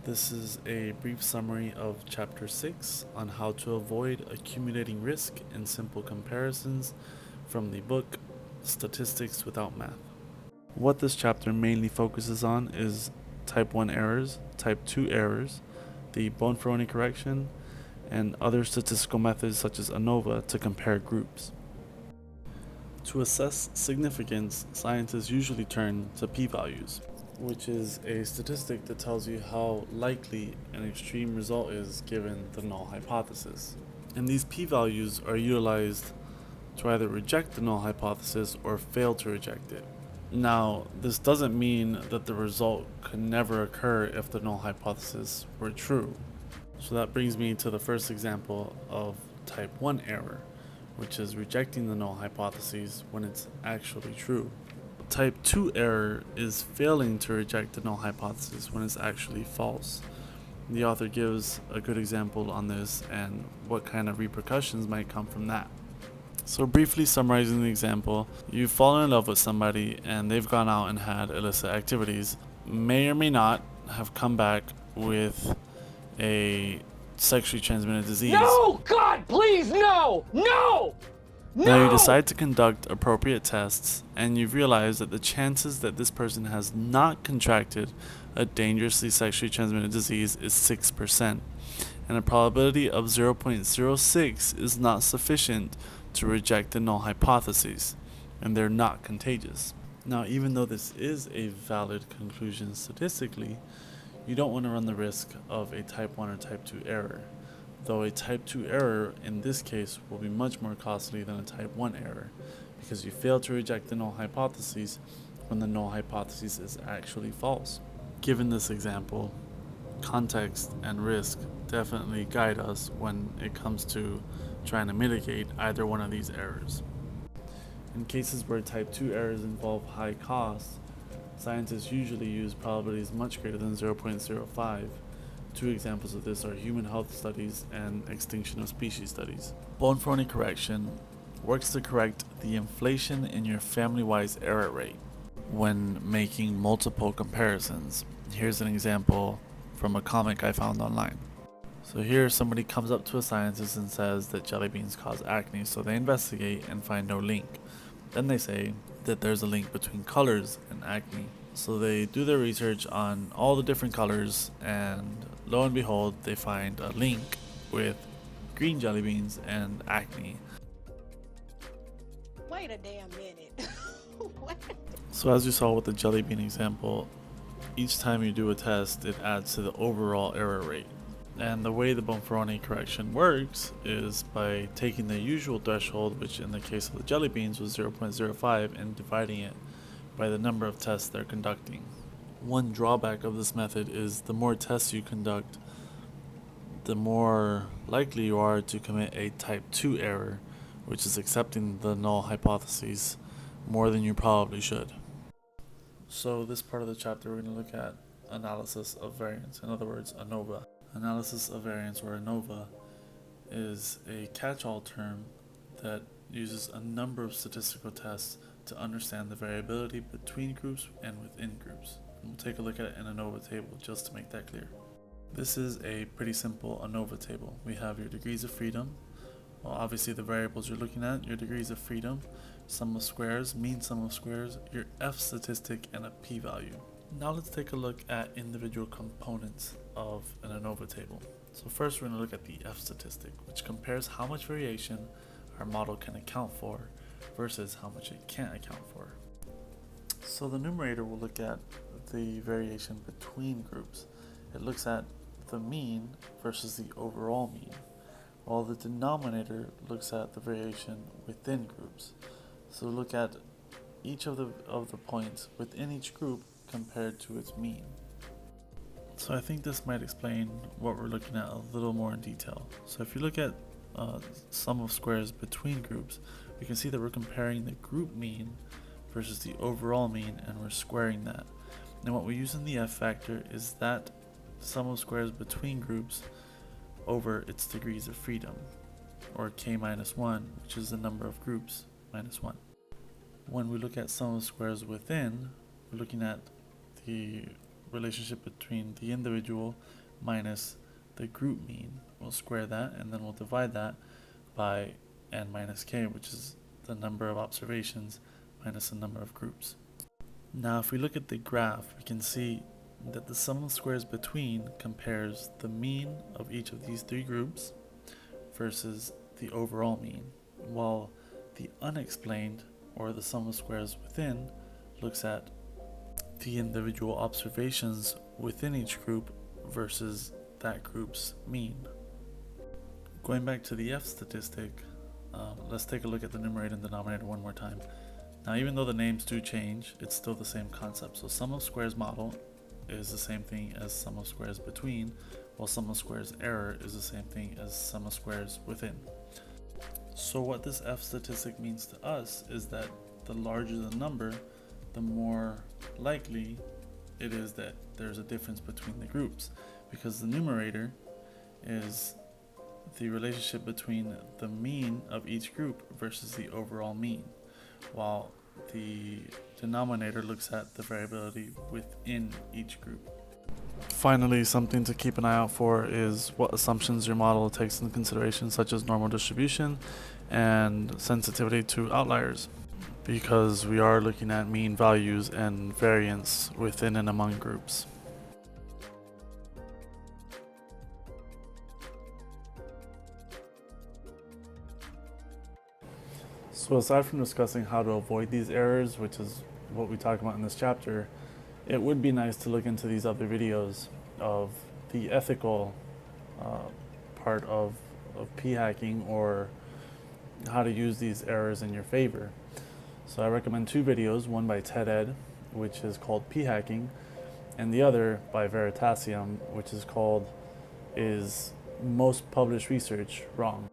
This is a brief summary of Chapter 6 on how to avoid accumulating risk in simple comparisons from the book Statistics Without Math. What this chapter mainly focuses on is Type 1 errors, Type 2 errors, the Bonferroni correction, and other statistical methods such as Anova to compare groups. To assess significance, scientists usually turn to p-values, which is a statistic that tells you how likely an extreme result is given the null hypothesis. And these p-values are utilized to either reject the null hypothesis or fail to reject it. Now, this doesn't mean that the result could never occur if the null hypothesis were true. So that brings me to the first example of type 1 error, which is rejecting the null hypothesis when it's actually true. Type 2 error is failing to reject the null hypothesis when it's actually false. The author gives a good example on this and what kind of repercussions might come from that. So briefly summarizing the example, you've fallen in love with somebody and they've gone out and had illicit activities, may or may not have come back with a sexually transmitted disease. No! God, please, no! No! No! Now you decide to conduct appropriate tests and you've realized that the chances that this person has not contracted a dangerously sexually transmitted disease is 6%, and a probability of 0.06 is not sufficient to reject the null hypotheses, and they're not contagious. Now, even though this is a valid conclusion statistically, you don't want to run the risk of a type 1 or type 2 error, though a type 2 error in this case will be much more costly than a type 1 error, because you fail to reject the null hypothesis when the null hypothesis is actually false. Given this example, context and risk definitely guide us when it comes to trying to mitigate either one of these errors. In cases where type 2 errors involve high costs, scientists usually use probabilities much greater than 0.05. Two examples of this are human health studies and extinction of species studies. Bonferroni correction works to correct the inflation in your family-wise error rate when making multiple comparisons. Here's an example from a comic I found online. So here somebody comes up to a scientist and says that jelly beans cause acne, so they investigate and find no link. Then they say that there's a link between colors and acne. So they do their research on all the different colors, and lo and behold, they find a link with green jelly beans and acne. Wait a damn minute. What? So as you saw with the jelly bean example, each time you do a test, it adds to the overall error rate. And the way the Bonferroni correction works is by taking the usual threshold, which in the case of the jelly beans was 0.05, and dividing it by the number of tests they're conducting. One drawback of this method is the more tests you conduct, the more likely you are to commit a type 2 error, which is accepting the null hypotheses more than you probably should. So this part of the chapter we're going to look at analysis of variance, in other words, Anova. Analysis of variance, or Anova, is a catch-all term that uses a number of statistical tests to understand the variability between groups and within groups. And we'll take a look at it in an Anova table just to make that clear. This is a pretty simple Anova table. We have your degrees of freedom. Well, obviously the variables you're looking at, your degrees of freedom, sum of squares, mean sum of squares, your F statistic, and a p-value. Now let's take a look at individual components of an Anova table. So first we're going to look at the F statistic, which compares how much variation our model can account for versus how much it can't account for. So the numerator will look at the variation between groups. It looks at the mean versus the overall mean, while the denominator looks at the variation within groups. So look at each of the points within each group compared to its mean. So I think this might explain what we're looking at a little more in detail. So if you look at sum of squares between groups, we can see that we're comparing the group mean versus the overall mean, and we're squaring that. And what we use in the F factor is that sum of squares between groups over its degrees of freedom, or k minus 1, which is the number of groups minus 1. When we look at sum of squares within, we're looking at the relationship between the individual minus the group mean. We'll square that, and then we'll divide that by n minus k, which is the number of observations minus the number of groups. Now if we look at the graph, we can see that the sum of squares between compares the mean of each of these three groups versus the overall mean, while the unexplained, or the sum of squares within, looks at the individual observations within each group versus that group's mean. Going back to the F statistic, let's take a look at the numerator and denominator one more time. Now even though the names do change, it's still the same concept. So sum of squares model is the same thing as sum of squares between, while sum of squares error is the same thing as sum of squares within. So what this F statistic means to us is that the larger the number, the more likely it is that there's a difference between the groups, because the numerator is the relationship between the mean of each group versus the overall mean, while the denominator looks at the variability within each group. Finally, something to keep an eye out for is what assumptions your model takes into consideration, such as normal distribution and sensitivity to outliers, because we are looking at mean values and variance within and among groups. So aside from discussing how to avoid these errors, which is what we talk about in this chapter, it would be nice to look into these other videos of the ethical part of p-hacking, or how to use these errors in your favor. So I recommend two videos, one by TED-Ed, which is called p-hacking, and the other by Veritasium, which is called Is Most Published Research Wrong?